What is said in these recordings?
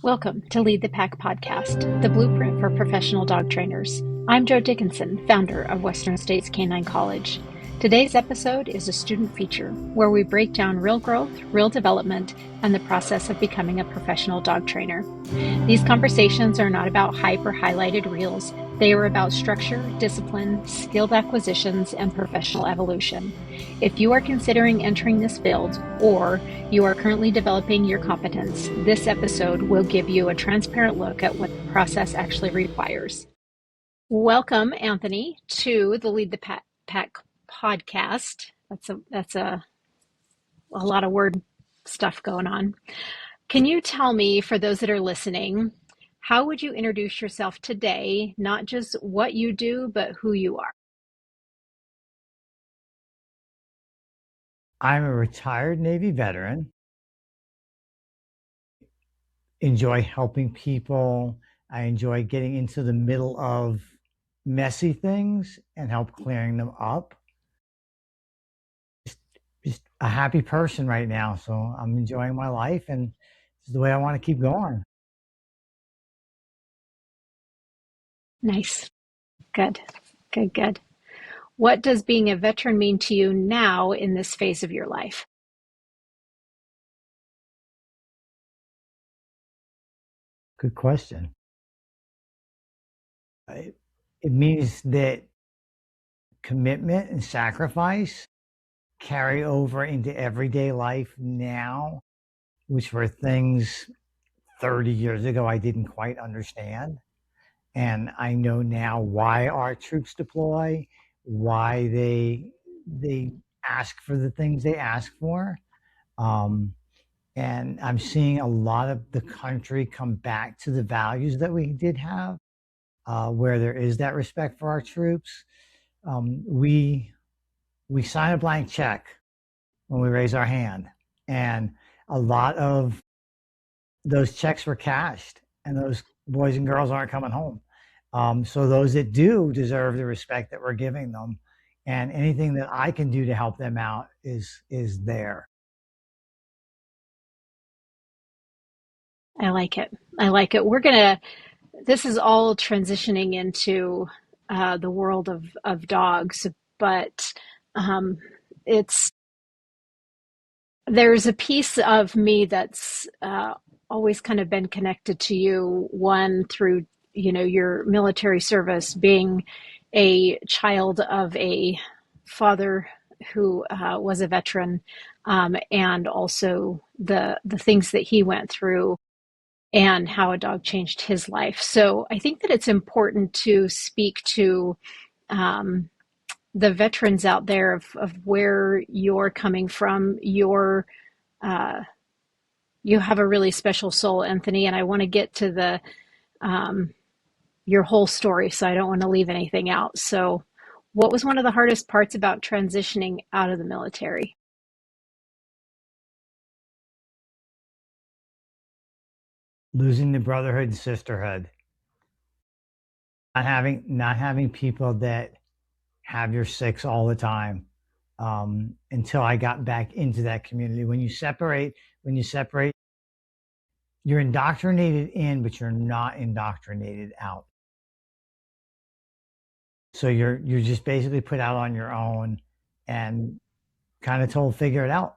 Welcome to Lead the Pack Podcast, the blueprint for professional dog trainers. I'm Joe Dickinson, founder of Western States Canine College. Today's episode is a student feature where we break down real growth, real development, and the process of becoming a professional dog trainer. These conversations are not about hype or highlighted reels. They are about structure, discipline, skilled acquisitions, and professional evolution. If you are considering entering this field or you are currently developing your competence, this episode will give you a transparent look at what the process actually requires. Welcome, Anthony, to the Lead the Pack podcast. That's a lot of word stuff going on. Can you tell me, for those that are listening, how would you introduce yourself today, not just what you do, but who you are? I'm a retired Navy veteran. Enjoy helping people. I enjoy getting into the middle of messy things and help clearing them up. Just a happy person right now. So I'm enjoying my life, and this is the way I want to keep going. Nice. Good. What does being a veteran mean to you now in this phase of your life? Good question. It means that commitment and sacrifice carry over into everyday life now, which were things 30 years ago I didn't quite understand. And I know now why our troops deploy, why they ask for the things they ask for. And I'm seeing a lot of the country come back to the values that we did have, where there is that respect for our troops. We sign a blank check when we raise our hand, and a lot of those checks were cashed, and those boys and girls aren't coming home. So those that do deserve the respect that we're giving them, and anything that I can do to help them out is there. I like it. This is all transitioning into the world of dogs, but it's there's a piece of me that's always kind of been connected to you, one through your military service, being a child of a father who was a veteran, and also the things that he went through and how a dog changed his life. So I think that it's important to speak to the veterans out there of where you're coming from. You have a really special soul, Anthony, and I want to get to your whole story, so I don't want to leave anything out. So what was one of the hardest parts about transitioning out of the military? Losing the brotherhood and sisterhood. Not having people that have your six all the time, until I got back into that community. When you separate, you're indoctrinated in, but you're not indoctrinated out. So you're just basically put out on your own and kind of told, figure it out.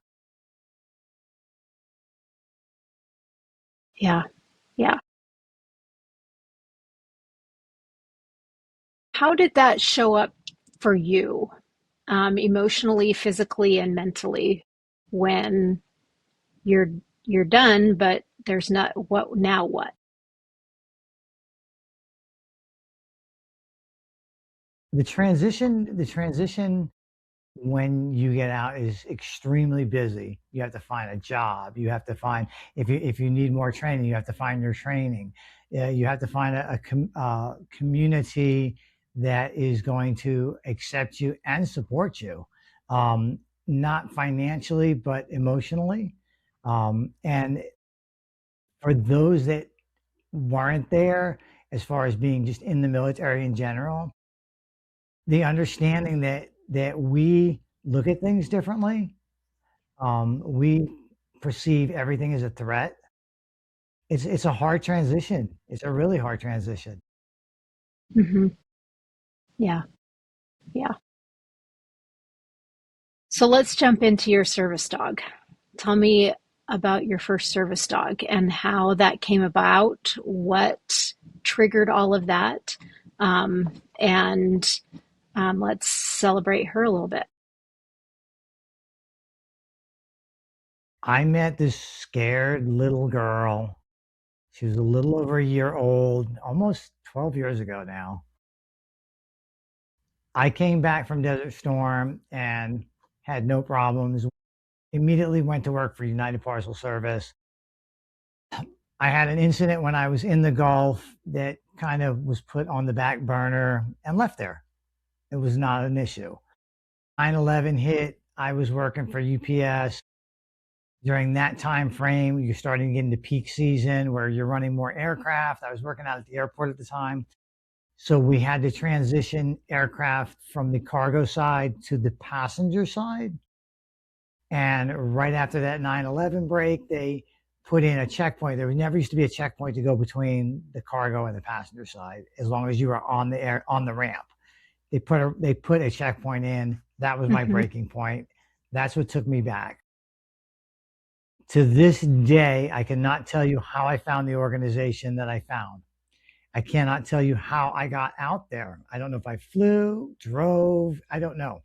Yeah. How did that show up for you, emotionally, physically, and mentally, when you're done, but there's not what now? What? The transition when you get out is extremely busy. You have to find a job. You have to find, if you need more training, you have to find your training. You have to find a community that is going to accept you and support you, not financially, but emotionally. And for those that weren't there, as far as being just in the military in general, the understanding that we look at things differently. We perceive everything as a threat. It's a hard transition. It's a really hard transition. Hmm. Yeah. Yeah. So let's jump into your service dog. Tell me about your first service dog and how that came about, what triggered all of that, and let's celebrate her a little bit. I met this scared little girl. She was a little over a year old, almost 12 years ago now. I came back from Desert Storm and had no problems. Immediately went to work for United Parcel Service. I had an incident when I was in the Gulf that kind of was put on the back burner and left there. It was not an issue. 9/11 hit. I was working for UPS. During that time frame, you're starting to get into peak season where you're running more aircraft. I was working out at the airport at the time. So we had to transition aircraft from the cargo side to the passenger side. And right after that 9/11 break, they put in a checkpoint. There never used to be a checkpoint to go between the cargo and the passenger side, as long as you were on the ramp. They put a checkpoint in. That was my Hmm. breaking point. That's what took me back. To this day, I cannot tell you how I found the organization that I found. I cannot tell you how I got out there. I don't know if I flew, drove, I don't know.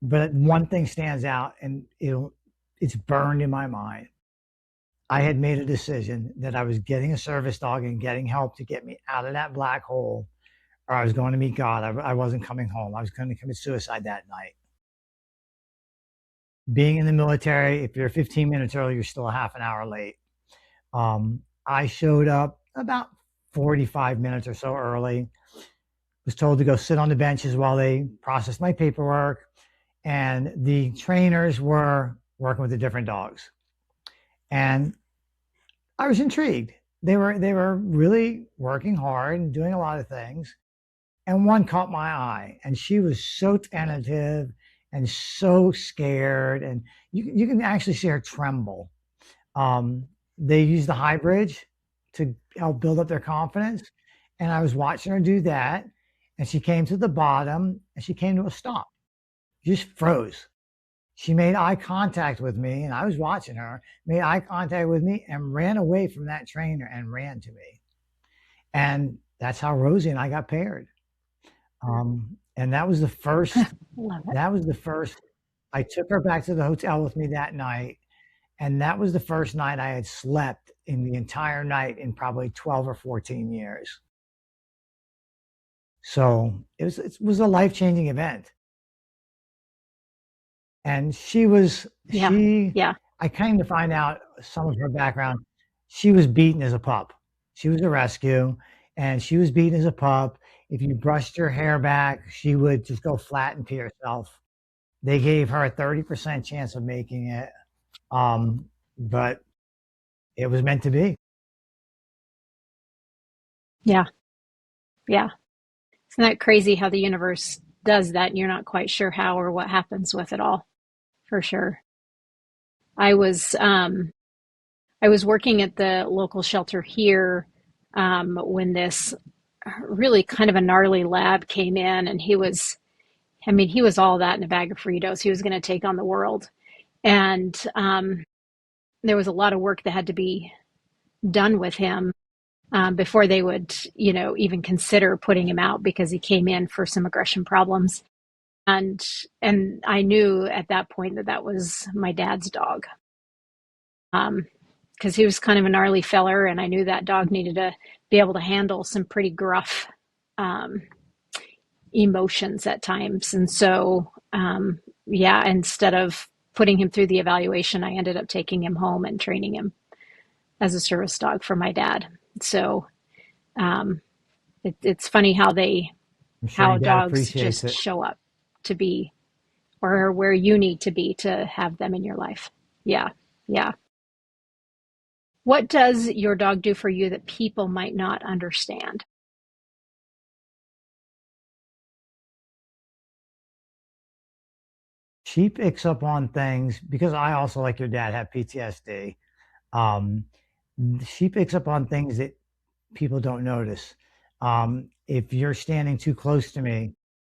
But one thing stands out and it's burned in my mind. I had made a decision that I was getting a service dog and getting help to get me out of that black hole, or I was going to meet God. I wasn't coming home. I was going to commit suicide that night. Being in the military, if you're 15 minutes early, you're still a half an hour late. I showed up about 45 minutes or so early, was told to go sit on the benches while they processed my paperwork. And the trainers were working with the different dogs. And I was intrigued. They were really working hard and doing a lot of things. And one caught my eye, and she was so tentative and so scared, and you can actually see her tremble. Um, they use the high bridge to help build up their confidence, and I was watching her do that, and she came to the bottom, and she came to a stop, just froze. She made eye contact with me, and I was watching her, made eye contact with me, and ran away from that trainer and ran to me. And that's how Rosie and I got paired. And that was the first, Love it. that was the first, I took her back to the hotel with me that night. And that was the first night I had slept in the entire night in probably 12 or 14 years. So it was a life changing event. And Yeah. Yeah. I came to find out some of her background. She was beaten as a pup. She was a rescue and she was beaten as a pup. If you brushed her hair back, she would just go flat and pee herself. They gave her a 30% chance of making it. But it was meant to be. Yeah. Yeah. Isn't that crazy how the universe does that and you're not quite sure how or what happens with it all? For sure. I was um I was working at the local shelter here when this really kind of a gnarly lab came in, and he was all that in a bag of Fritos. He was going to take on the world. And there was a lot of work that had to be done with him before they would, even consider putting him out because he came in for some aggression problems. And I knew at that point that that was my dad's dog. Because he was kind of a gnarly feller, and I knew that dog needed to be able to handle some pretty gruff um, emotions at times. And so, yeah, instead of putting him through the evaluation, I ended up taking him home and training him as a service dog for my dad. So um, it's funny I'm sure how your dad dogs appreciates just it. show up to be or where you need to be to have them in your life. Yeah, yeah. What does your dog do for you that people might not understand? She picks up on things because I also, like your dad, have PTSD. Um, She picks up on things that people don't notice. If you're standing too close to me,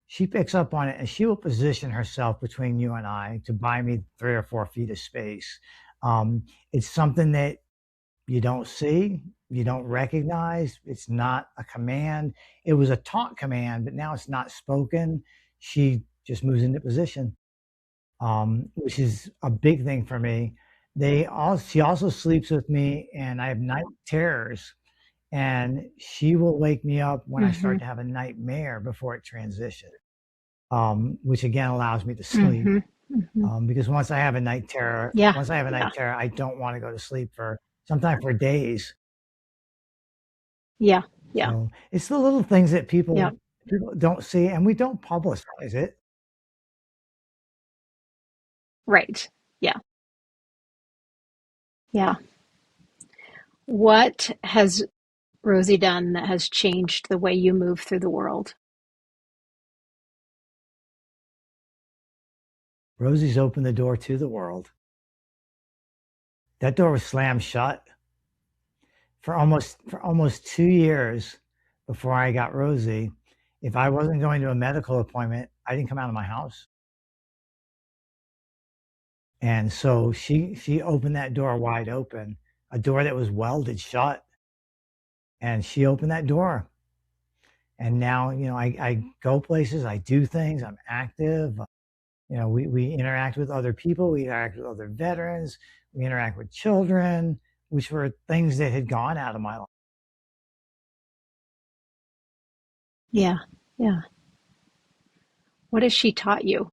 she picks up on it and she will position herself between you and I to buy me 3 or 4 feet of space. It's something that you don't see, you don't recognize. It's not a command. It was a taught command, but now it's not spoken. She just moves into position, which is a big thing for me. She also sleeps with me, and I have night terrors, and she will wake me up when I start Mhm. to have a nightmare before it transitions, which again allows me to sleep. Mhm. Mhm. Because Yeah. once I have a Yeah. night terror, I don't want to go to sleep for sometimes for days. Yeah. Yeah. So it's the little things that Yeah. people don't see, and we don't publicize it. Right. Yeah. Yeah. What has Rosie done that has changed the way you move through the world? Rosie's opened the door to the world. That door was slammed shut for almost 2 years before I got Rosie. If I wasn't going to a medical appointment, I didn't come out of my house. And so she opened that door wide open, a door that was welded shut, and she opened that door. And now, I go places, I do things, I'm active. We interact with other people, we interact with other veterans, we interact with children, which were things that had gone out of my life. Yeah. Yeah. What has she taught you?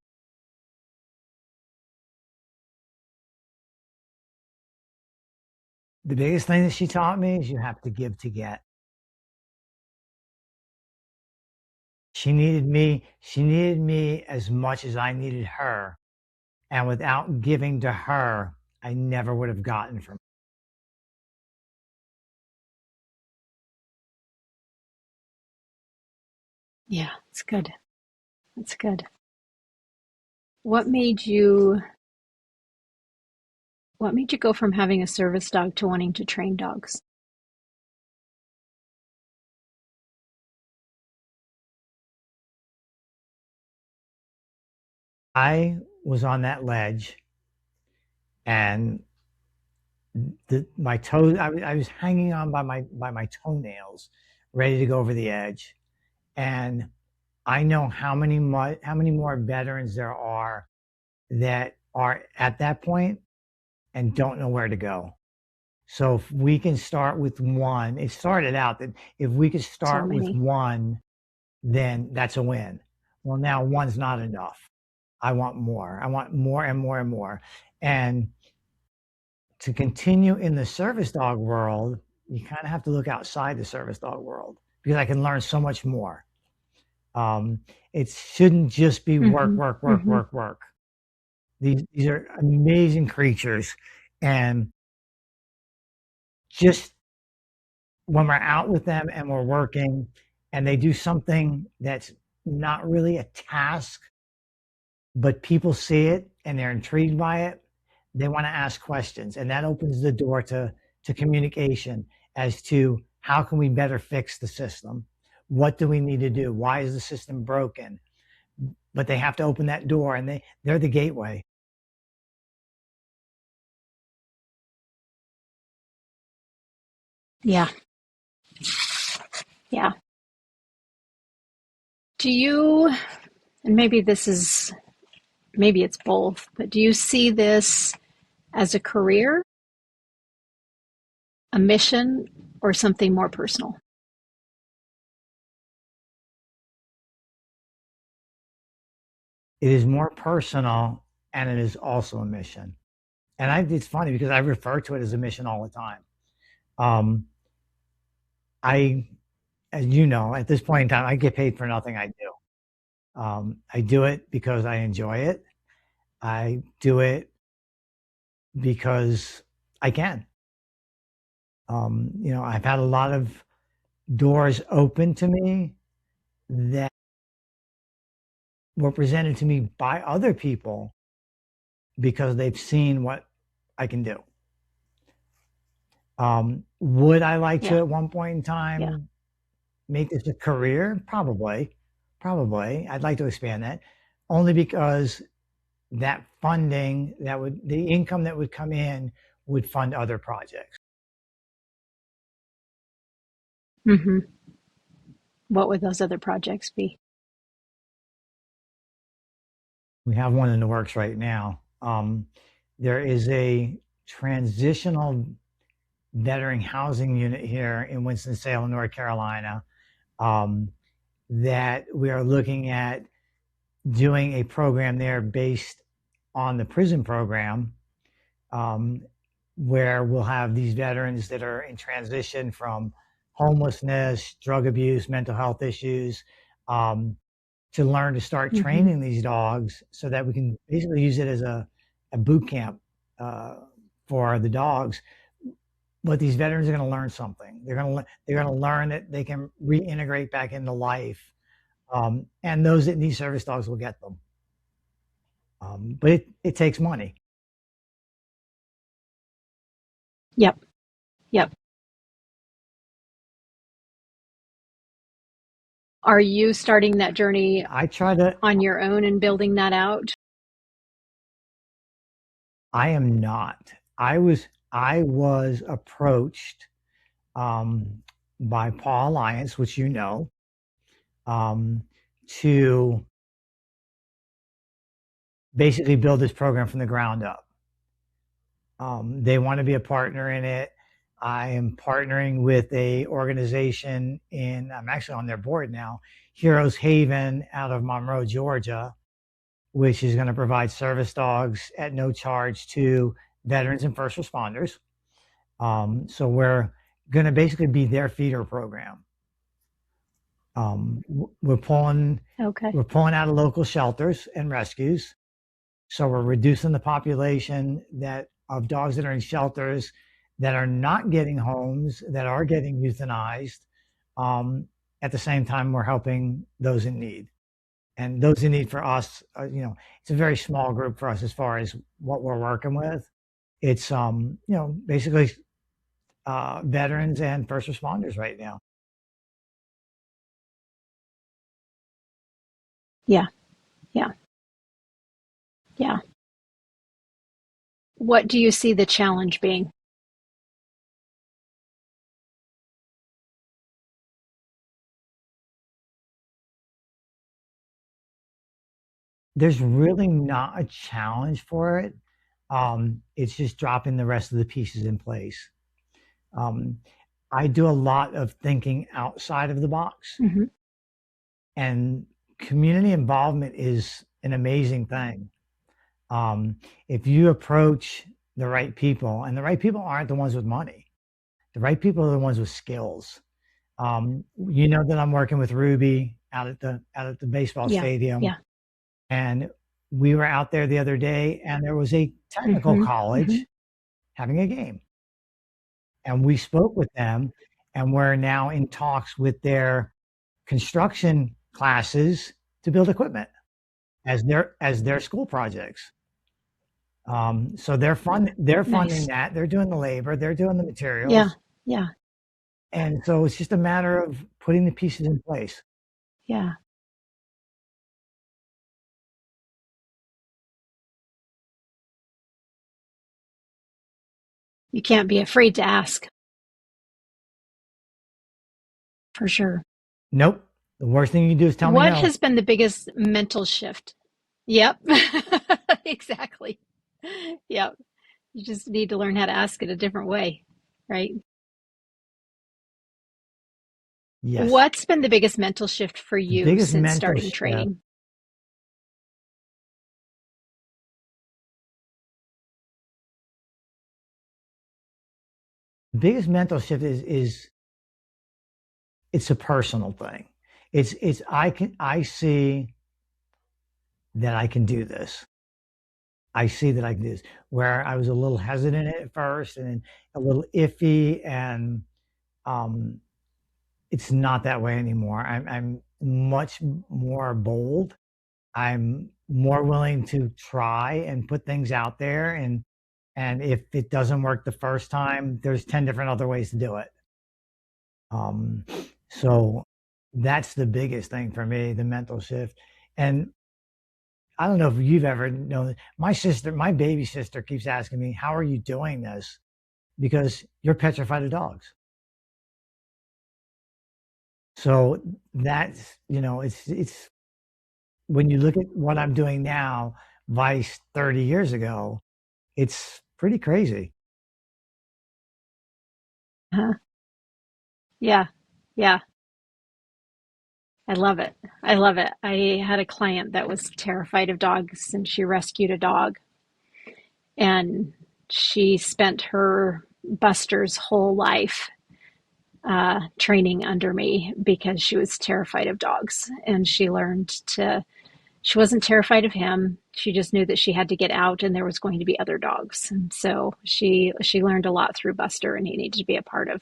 The biggest thing that she taught me is you have to give to get. She needed me as much as I needed her. And without giving to her, I never would have gotten from. Yeah, it's good. That's good. What made you what made you go from having a service dog to wanting to train dogs? I was on that ledge and my toes, I was hanging on by my toenails, ready to go over the edge. And I know how many more veterans there are that are at that point and don't know where to go. So if we can start with one, it started out that if we could So start with many. one, then that's a win. Well, now one's not enough. I want more. I want more and more and more. And to continue in the service dog world, you kind of have to look outside the service dog world because I can learn so much more. Um, it shouldn't just be work, Mm-hmm. work, work, Mm-hmm. work, work. These are amazing creatures. And just when we're out with them and we're working and they do something that's not really a task, but people see it and they're intrigued by it, they want to ask questions. And that opens the door to communication as to how can we better fix the system? What do we need to do? Why is the system broken? But they have to open that door and they're the gateway. Yeah. Yeah. Do you, and maybe it's both, but do you see this as a career, a mission, or something more personal? It is more personal and it is also a mission. And it's funny because I refer to it as a mission all the time. Um, I, as you know, at this point in time, I get paid for nothing I do. I do it because I enjoy it. I do it because I can. I've had a lot of doors open to me that were presented to me by other people because they've seen what I can do. Would I like to Yeah. at one point in Yeah. time make this a career? Probably. Probably. I'd like to expand that only because that funding that would the income that would come in would fund other projects. Hmm. What would those other projects be? We have one in the works right now. There is a transitional veteran housing unit here in Winston-Salem, North Carolina, um, that we are looking at doing a program there based on the prison program, um, where we'll have these veterans that are in transition from homelessness, drug abuse, mental health issues, um, to learn to start Hmm. training these dogs so that we can basically use it as a boot camp uh, for the dogs. But these veterans are going to learn something. They're going to learn that they can reintegrate back into life, and those that need service dogs will get them. But it takes money. Yep. Yep. Are you starting that journey I try to. on your own and building that out? I am not. I was approached um, by Paul Alliance, which you know, um, to basically build this program from the ground up. They want to be a partner in it. I am partnering with a organization I'm actually on their board now, Heroes Haven out of Monroe, Georgia, which is going to provide service dogs at no charge to veterans and first responders. So we're going to basically be their feeder program. We're pulling Okay. we're pulling out of local shelters and rescues. So we're reducing the population that of dogs that are in shelters that are not getting homes, that are getting euthanized. Um, at the same time, we're helping those in need. And those in need for us, it's a very small group for us as far as what we're working with. It's, basically veterans and first responders right now. Yeah. Yeah. Yeah. What do you see the challenge being? There's really not a challenge for it. It's just dropping the rest of the pieces in place. Um, I do a lot of thinking outside of the box, Hmm. and community involvement is an amazing thing. Um, if you approach the right people, and the right people aren't the ones with money, the right people are the ones with skills. You know that I'm working with Ruby out at the baseball Yeah. stadium, Yeah. and we were out there the other day, and there was a technical Hmm. Hmm. college having a game, and we spoke with them, and we're now in talks with their construction classes to build equipment as their school projects. So they're funding Nice. that. They're doing the labor. They're doing the Yeah. materials, Yeah. and so it's just a matter of putting the pieces in place. Yeah. You can't be afraid to ask, for sure. Nope. The worst thing you can do is tell me What no. has been the biggest mental shift? Yep. Exactly. Yep. You just need to learn how to ask it a different way, right? Yes. What's been the biggest mental shift for The you biggest since mental starting shift. training? The biggest mental shift is it's a personal thing. I see that I can do this. I see that I can do this. Where I was a little hesitant at first and a little iffy, and um, it's not that way anymore. I'm much more bold. I'm more willing to try and put things out there, and And if it doesn't work the first time, there's 10 different other ways to do it. Um, so that's the biggest thing for me, the mental shift. And I don't know if you've ever known my baby sister keeps asking me, how are you doing this? Because you're petrified of dogs. So that's, it's when you look at what I'm doing now, Vice 30 years ago, it's pretty crazy. Huh. Yeah. Yeah. I love it. I love it. I had a client that was terrified of dogs and she rescued a dog and she spent her Buster's whole life training under me because she was terrified of dogs. And she wasn't terrified of him. She just knew that she had to get out and there was going to be other dogs. And so she learned a lot through Buster and he needed to be a part of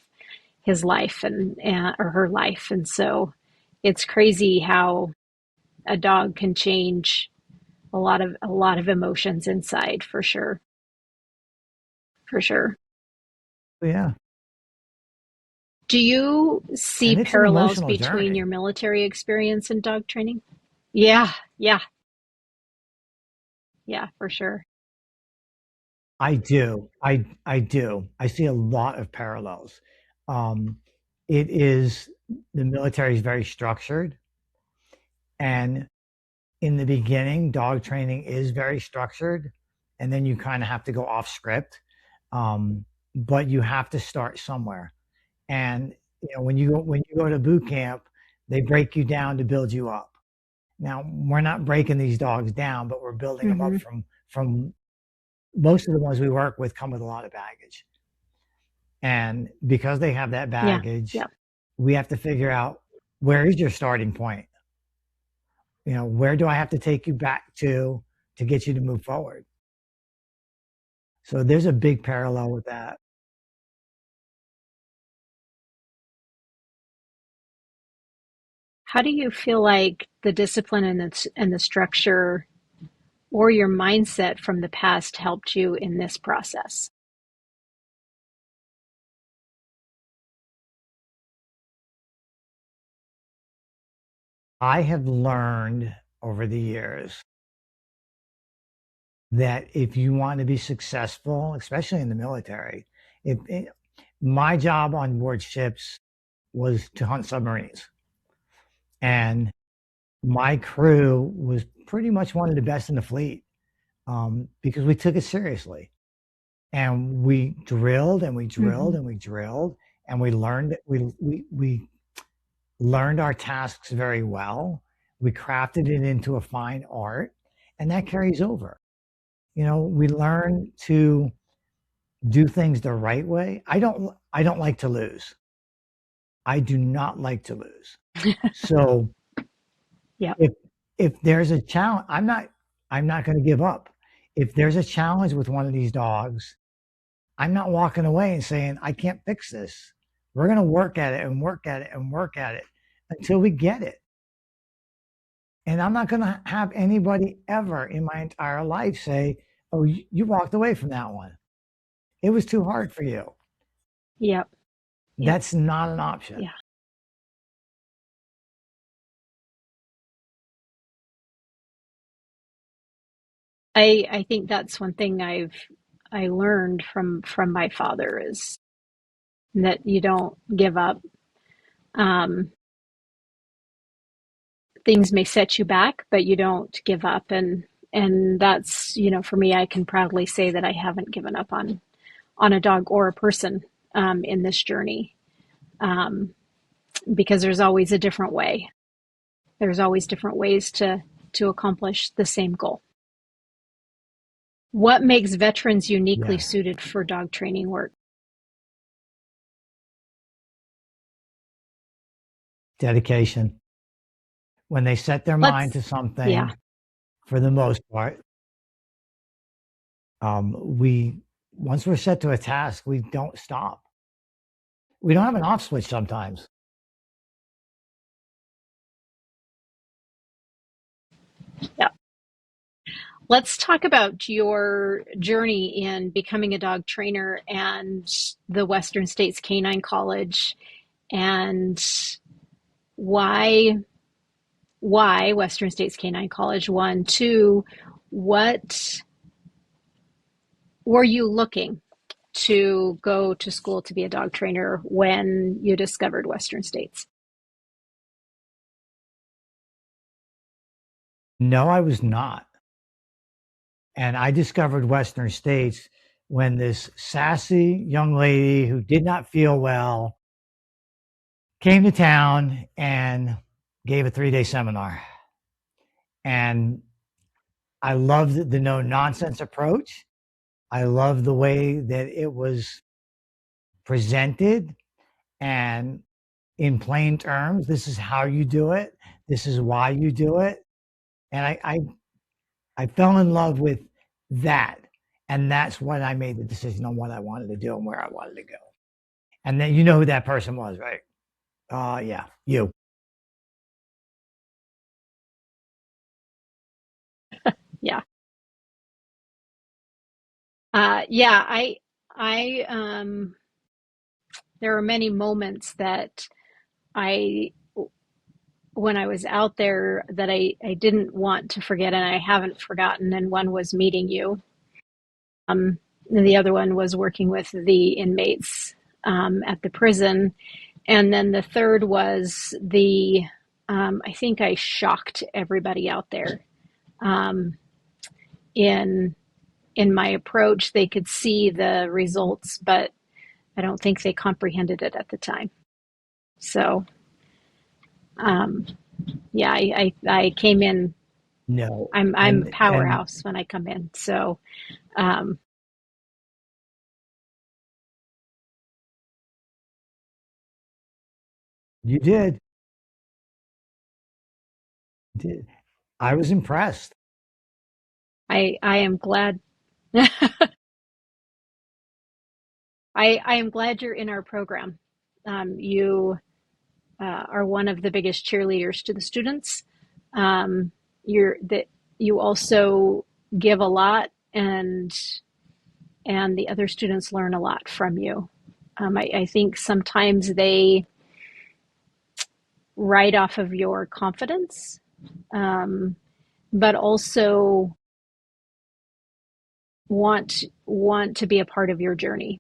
his life or her life. And so it's crazy how a dog can change a lot of emotions inside for sure. For sure. Yeah. Do you see And it's an parallels emotional between your journey. military experience and dog training? Yeah, yeah, yeah, for sure. I do. I do. I see a lot of parallels. Um, it is the military is very structured, and in the beginning, dog training is very structured, and then you kind of have to go off script. But you have to start somewhere. And when you go to boot camp, they break you down to build you up. Now, we're not breaking these dogs down, but we're building them up Hmm. from most of the ones we work with come with a lot of baggage. And because they have that Yeah, baggage, yeah. we have to figure out where is your starting point? Where do I have to take you back to get you to move forward? So there's a big parallel with that. How do you feel like the discipline and the structure or your mindset from the past helped you in this process? I have learned over the years that if you want to be successful, especially in the military, my job on board ships was to hunt submarines. And my crew was pretty much one of the best in the fleet because we took it seriously. And we drilled and we drilled Hmm. and we drilled and we learned our tasks very well. We crafted it into a fine art, and that carries over. We learn to do things the right way. I don't like to lose. I do not like to lose. So Yep. if if there's a challenge, I'm not going to give up. If there's a challenge with one of these dogs, I'm not walking away and saying I can't fix this. We're going to work at it and work at it and work at it until we get it. And I'm not going to have anybody ever in my entire life say, "Oh, you walked away from that one. It was too hard for you." Yep. Yep. That's not an option. Yeah. I think that's one thing I learned from my father is that you don't give up. Um, Things may set you back, but you don't give up. And that's, for me, I can proudly say that I haven't given up on a dog or a person in this journey um, because there's always a different way. There's always different ways to accomplish the same goal. What makes veterans uniquely Yes. suited for dog training work? Dedication. When they set their mind Let's, to yeah, something, for the most part, we once we're set to a task, we don't stop. We don't have an off switch sometimes. yeah. Let's talk about your journey in becoming a dog trainer and the Western States Canine College, and why Western States Canine College, one. Two, what were you looking to go to school to be a dog trainer when you discovered Western States? No, I was not. And I discovered Western States when this sassy young lady who did not feel well came to town and gave a 3-day seminar. And I loved the no nonsense approach. I loved the way that it was presented and in plain terms. This is how you do it. This is why you do it. And I fell in love with that. And that's when I made the decision on what I wanted to do and where I wanted to go. And then you know who that person was, right? Yeah, you. Yeah. Yeah, I there are many moments that I when I was out there that I didn't want to forget, and I haven't forgotten. And one was meeting you. And the other one was working with the inmates at the prison. And then the third was I think I shocked everybody out there um, in in my approach. They could see the results, but I don't think they comprehended it at the time. So, um, yeah, I came in. No. I'm And powerhouse when I come in. So, um, you did. I was impressed. I am glad. I am glad you're in our program. You are one of the biggest cheerleaders to the students. Um, you also give a lot, and the other students learn a lot from you. I think sometimes they write off of your confidence, um, but also want to be a part of your journey.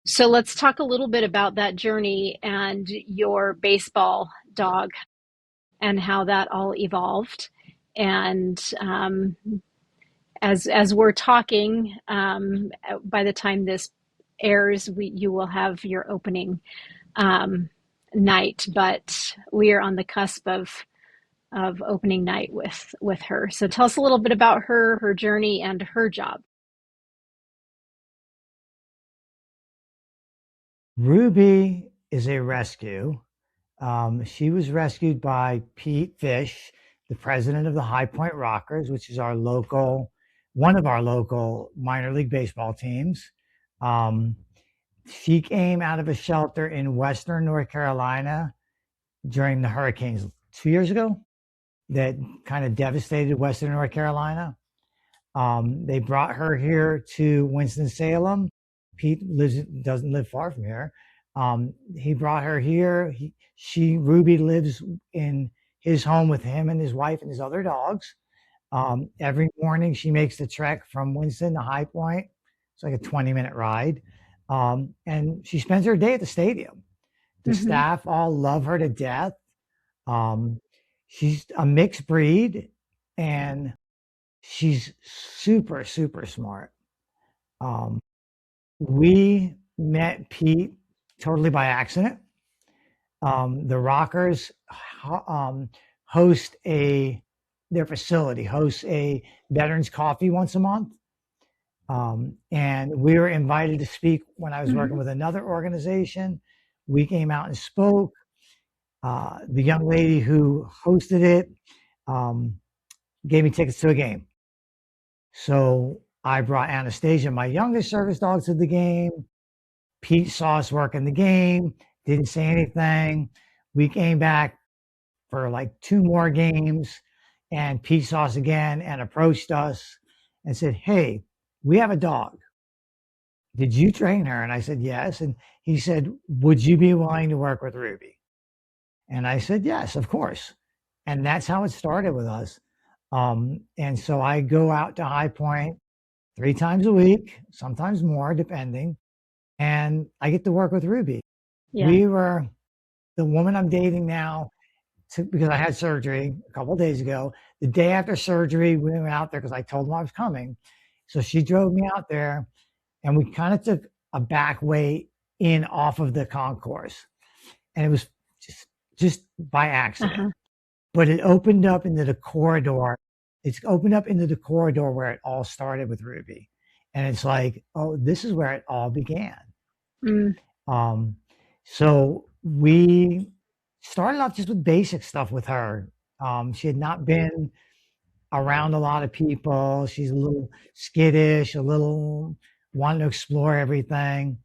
So let's talk a little bit about that journey and your baseball dog and how that all evolved. And as we're talking, by the time this airs, you will have your opening um, night, but we are on the cusp of opening night with her. So tell us a little bit about her journey, and her job. Ruby is a rescue. She was rescued by Pete Fish, the president of the High Point Rockers, which is one of our local minor league baseball teams. Um, she came out of a shelter in Western North Carolina during the hurricanes 2 years ago that kind of devastated Western North Carolina. They brought her here to Winston-Salem. Pete doesn't live far from here. He brought her here. Ruby lives in his home with him and his wife and his other dogs. Every morning she makes the trek from Winston to High Point. It's like a 20-minute ride. And she spends her day at the stadium. The Mm-hmm. staff all love her to death. Um, she's a mixed breed and she's super, super smart. Um, we met Pete totally by accident. The Rockers um, host their facility hosts a veterans coffee once a month. And we were invited to speak when I was working Mm-hmm. with another organization. We came out and spoke. The young lady who hosted it um, gave me tickets to a game. So I brought Anastasia, my youngest service dog, to the game. Pete saw us working the game, didn't say anything. We came back for like two more games, and Pete saw us again and approached us and said, "Hey, we have a dog. Did you train her?" And I said, "Yes." And he said, "Would you be willing to work with Ruby?" And I said, "Yes, of course." And that's how it started with us. And so I go out to High Point 3 times a week, sometimes more, depending. And I get to work with Ruby. Yeah. We were the woman I'm dating now, because I had surgery a couple of days ago. The day after surgery, we went out there because I told them I was coming. So she drove me out there, and we kind of took a back way in off of the concourse. And it was just by accident. Uh-huh. But it opened up into the corridor. It's opened up into the corridor where it all started with Ruby. And it's like, oh, this is where it all began. Mm. So we started off just with basic stuff with her. She had not been around a lot of people. She's a little skittish, a little wanting to explore everything.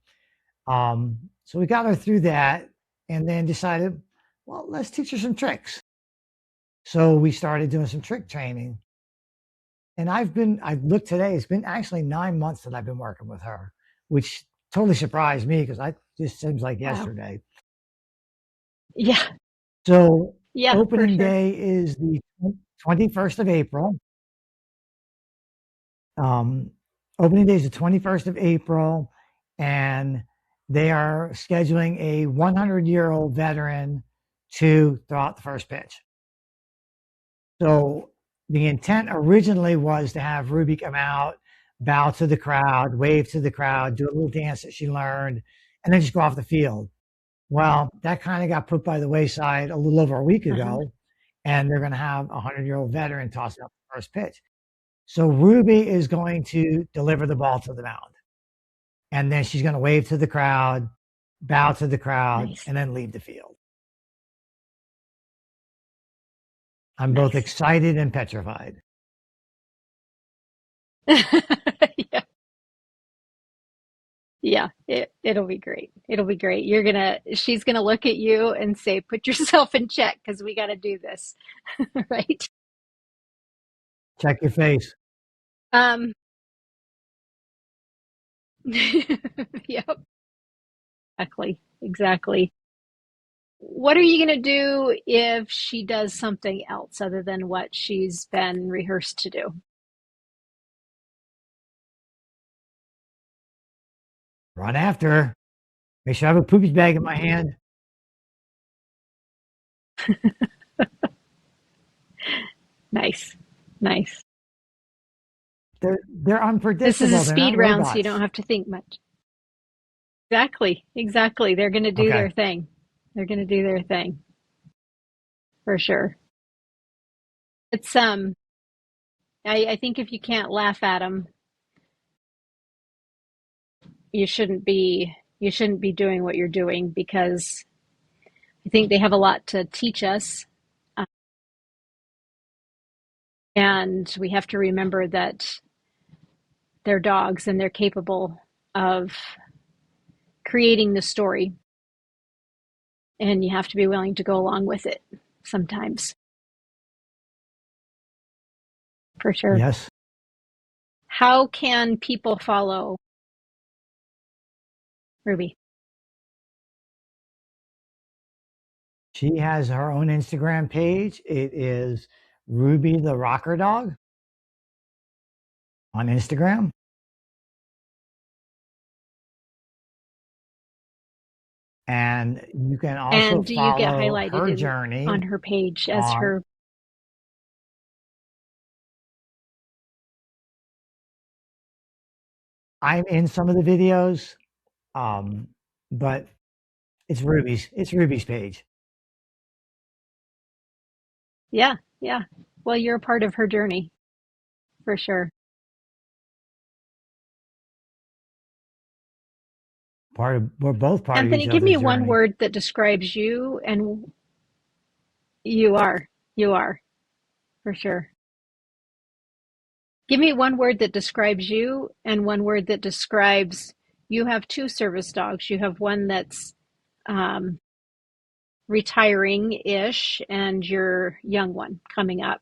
So we got her through that and then decided, well, let's teach her some tricks. So we started doing some trick training. And I looked today, it's been actually 9 months that I've been working with her, which totally surprised me because just seems like yesterday. Yeah. So Yeah, opening for sure. day is the 21st of April. Opening day is the 21st of April, and they are scheduling a 100-year-old veteran to throw out the first pitch. So the intent originally was to have Ruby come out, bow to the crowd, wave to the crowd, do a little dance that she learned, and then just go off the field. Well, that kind of got put by the wayside a little over a week ago, and they're going to have a 100-year-old veteran toss out the first pitch. So Ruby is going to deliver the ball to the mound, and then she's going to wave to the crowd, bow to the crowd, Nice. and then leave the field. I'm both excited and petrified. Yeah. Yeah, it'll be great. It'll be great. She's gonna look at you and say, "Put yourself in check because we got to do this." Right? Check your face. Um, yep, exactly. What are you gonna do if she does something else other than what she's been rehearsed to do? Run after her. Make sure I have a poopy bag in my hand. Nice, nice. They're This is a unpredictable. They're speed not round, so you don't robots. have to think much. Exactly. They're gonna do their Okay. thing. They're gonna do their thing for sure. It's I think if you can't laugh at them, you shouldn't be doing what you're doing because I think they have a lot to teach us, uh, and we have to remember that they're dogs and they're capable of creating the story, and you have to be willing to go along with it sometimes, for sure. Yes. How can people follow Ruby? She has her own Instagram page. It is Ruby the Rocker Dog on Instagram. And you can also And do you get follow highlighted her in on journey her page as on, her? I'm in some of the videos, um, but it's Ruby's page. Yeah, yeah. Well, you're a part of her journey for sure. We're both part of Anthony, each give me other's one journey. word that describes you, and you are. You are, for sure. Give me one word that describes you and one word that describes you have two service dogs. You have one that's um, retiring-ish and your young one coming up.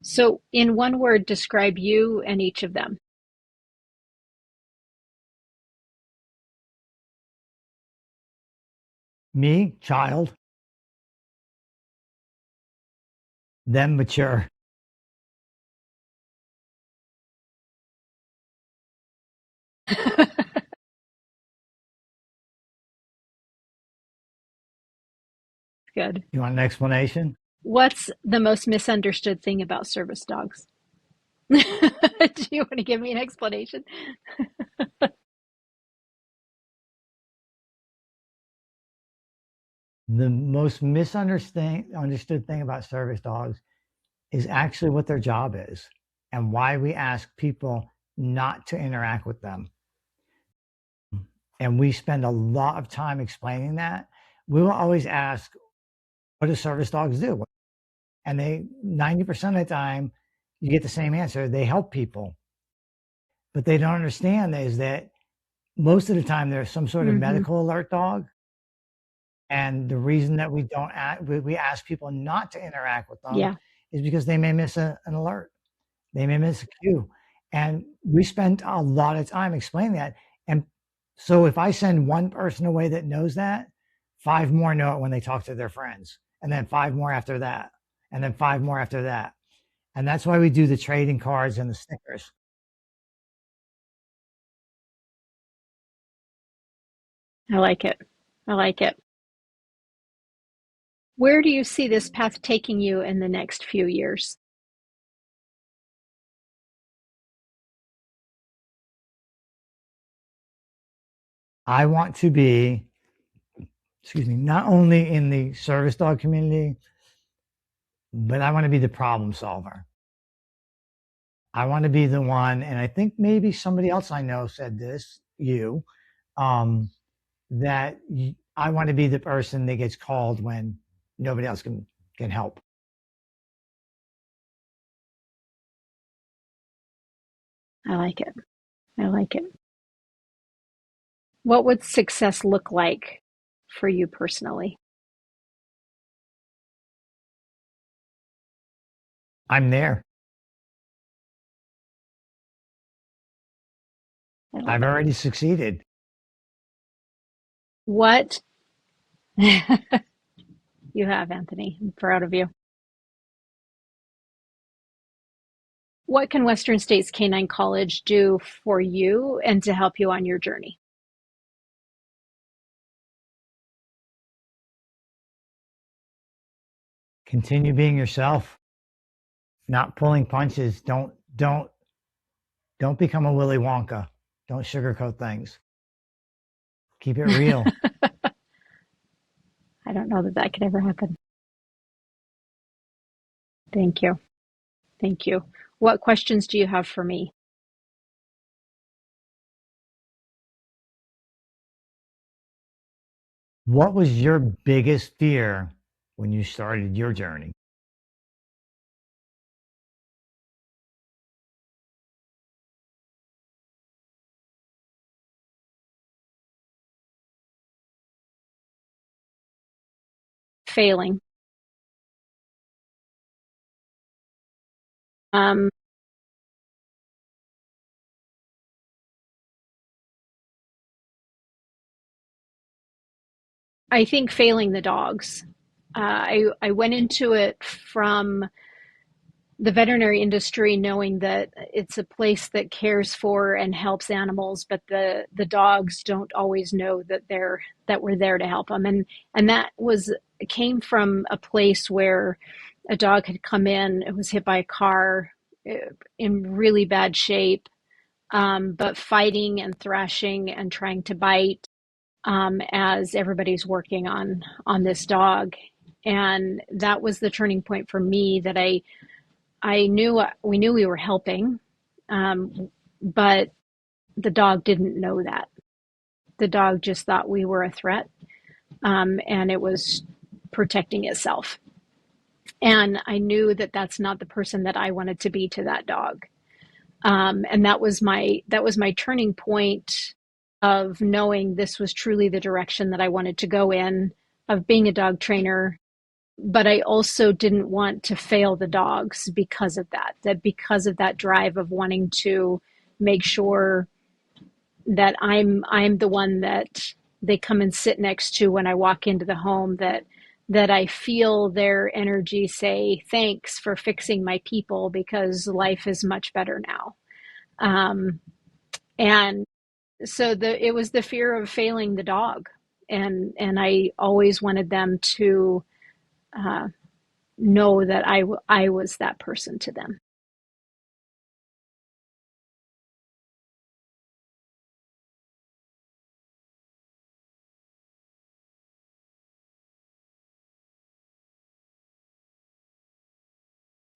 So, in one word, describe you and each of them. Me, child, them mature. Good. You want an explanation? What's the most misunderstood thing about service dogs? Do you want to give me an explanation? The most misunderstood thing about service dogs is actually what their job is and why we ask people not to interact with them. And we spend a lot of time explaining that. We will always ask, what do service dogs do? And they 90% of the time you get the same answer. They help people. But they don't understand is that most of the time there's some sort of Mm-hmm. medical alert dog. And the reason that we don't we ask people not to interact with them Yeah. is because they may miss an alert. They may miss a cue. And we spent a lot of time explaining that. And so if I send one person away that knows that, five more know it when they talk to their friends. And then five more after that. And then five more after that. And that's why we do the trading cards and the stickers. I like it. I like it. Where do you see this path taking you in the next few years? I want to be, excuse me, not only in the service dog community, but I want to be the problem solver. I want to be the one, and I think maybe somebody else I know said this, you, um, that I want to be the person that gets called when nobody else can help. I like it. I like it. What would success look like for you personally? I'm there. I love I've it. already succeeded. What you have, Anthony. I'm proud of you. What can Western States Canine College do for you and to help you on your journey? Continue being yourself, not pulling punches. Don't become a Willy Wonka. Don't sugarcoat things. Keep it real. I don't know that that could ever happen. Thank you. Thank you. What questions do you have for me? What was your biggest fear when you started your journey? Failing. Um, I think failing the dogs. I went into it from the veterinary industry knowing that it's a place that cares for and helps animals, but the dogs don't always know that we're there to help them. And that was came from a place where a dog had come in, it was hit by a car, in really bad shape, but fighting and thrashing and trying to bite, as everybody's working on this dog. And that was the turning point for me, that I knew we knew we were helping, but the dog didn't know that. The dog just thought we were a threat, and it was protecting itself. And I knew that that's not the person that I wanted to be to that dog. And that was my turning point of knowing this was truly the direction that I wanted to go in, of being a dog trainer, but I also didn't want to fail the dogs because of that, because of that drive of wanting to make sure that I'm the one that they come and sit next to when I walk into the home, that I feel their energy say thanks for fixing my people because life is much better now. Um, and so it was the fear of failing the dog, and I always wanted them to uh, know that I was that person to them.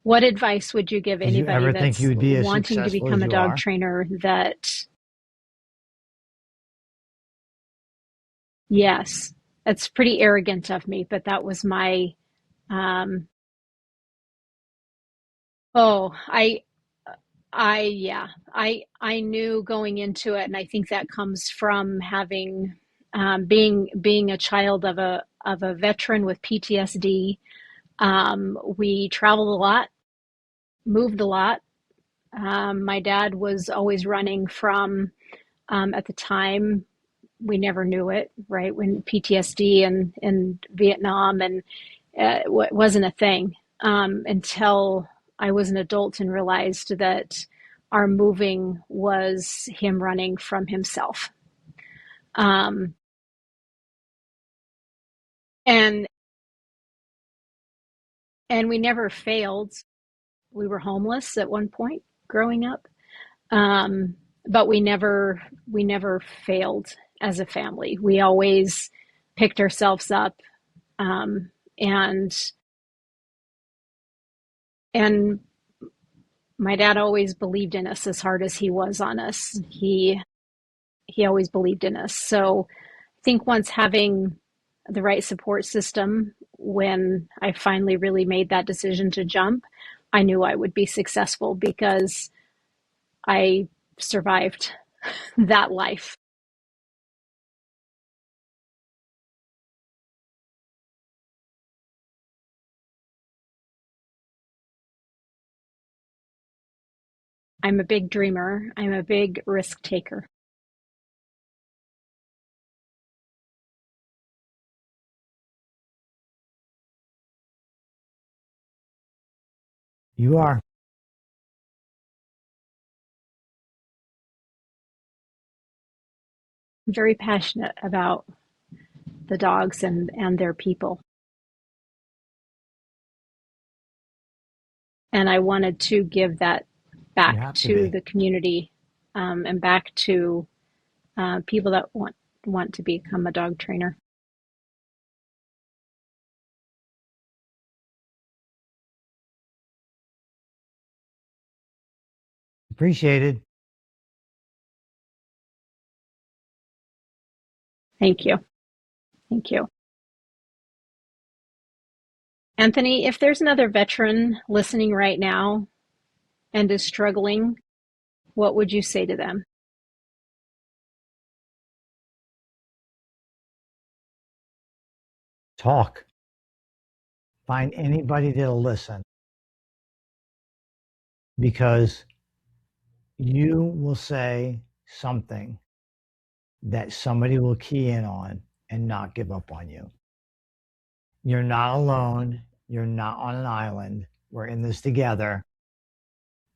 What advice would you give Did you anybody ever think you that's would be as wanting to successful as become a you dog are? trainer that, yes, that's pretty arrogant of me, but that was my, um, oh, yeah, I knew going into it, and I think that comes from having, being a child of a veteran with PTSD. We traveled a lot, moved a lot. My dad was always running from, at the time, we never knew it, right? When PTSD and Vietnam, and it wasn't a thing until I was an adult and realized that our moving was him running from himself. Um, and and we never failed. We were homeless at one point growing up, um, but we never failed as a family. We always picked ourselves up, um, and and my dad always believed in us as hard as he was on us. He always believed in us. So I think once having the right support system, when I finally really made that decision to jump, I knew I would be successful because I survived that life. I'm a big dreamer. I'm a big risk taker. You are. I'm very passionate about the dogs and their people. And I wanted to give that You back have to to be. the community, and back to people that want to become a dog trainer. Appreciated. Thank you. Thank you. Anthony, if there's another veteran listening right now and is struggling, what would you say to them? Talk. Find anybody that'll listen because you will say something that somebody will key in on and not give up on you. You're not alone. You're not on an island. We're in this together.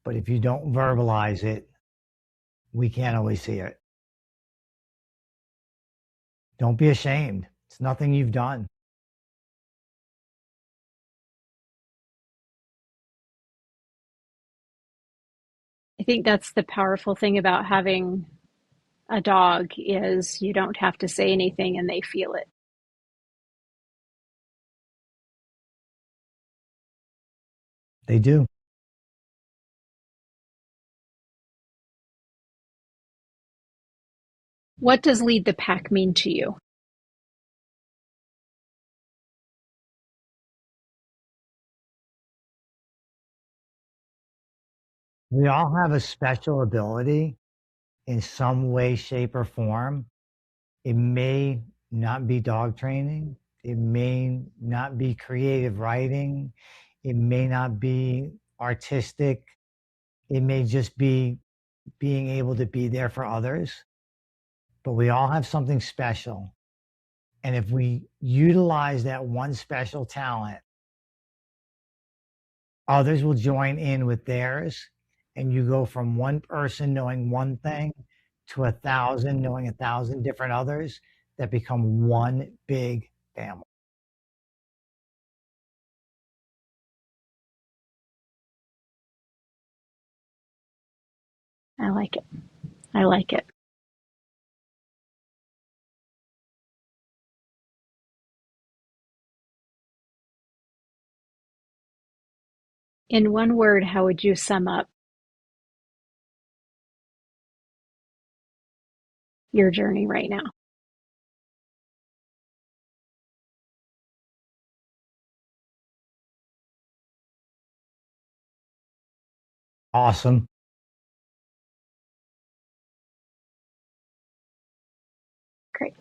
But if you don't verbalize it, we can't always see it. Don't be ashamed. It's nothing you've done. I think that's the powerful thing about having a dog is you don't have to say anything and they feel it. They do. What does lead the pack mean to you? We all have a special ability in some way, shape, or form. It may not be dog training. It may not be creative writing. It may not be artistic. It may just be being able to be there for others. But we all have something special. And if we utilize that one special talent, others will join in with theirs. And you go from one person knowing one thing to 1,000 knowing 1,000 different others that become one big family. I like it. I like it. In one word, how would you sum up your journey right now? Awesome. Great.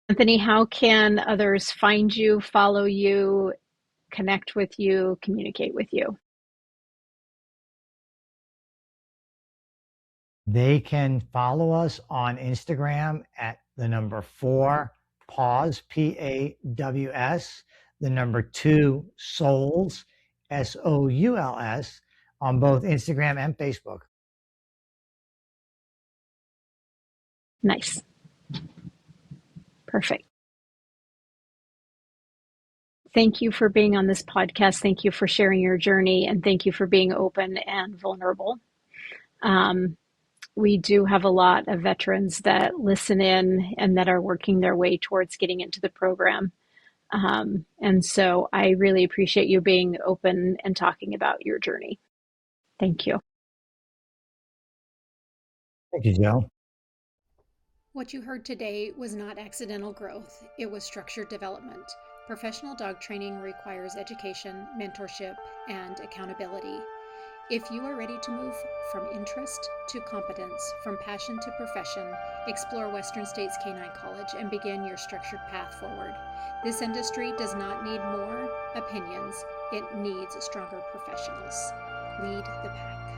Anthony, how can others find you, follow you, connect with you, communicate with you? They can follow us on Instagram at the number 4 pause, PAWS, the number 2 souls, SOULS, on both Instagram and Facebook. Nice. Perfect. Thank you for being on this podcast. Thank you for sharing your journey, and thank you for being open and vulnerable. We do have a lot of veterans that listen in and that are working their way towards getting into the program. And so I really appreciate you being open and talking about your journey. Thank you. Thank you, Joe. What you heard today was not accidental growth, it was structured development. Professional dog training requires education, mentorship, and accountability. If you are ready to move from interest to competence, from passion to profession, explore Western States Canine College and begin your structured path forward. This industry does not need more opinions, it needs stronger professionals. Lead the pack.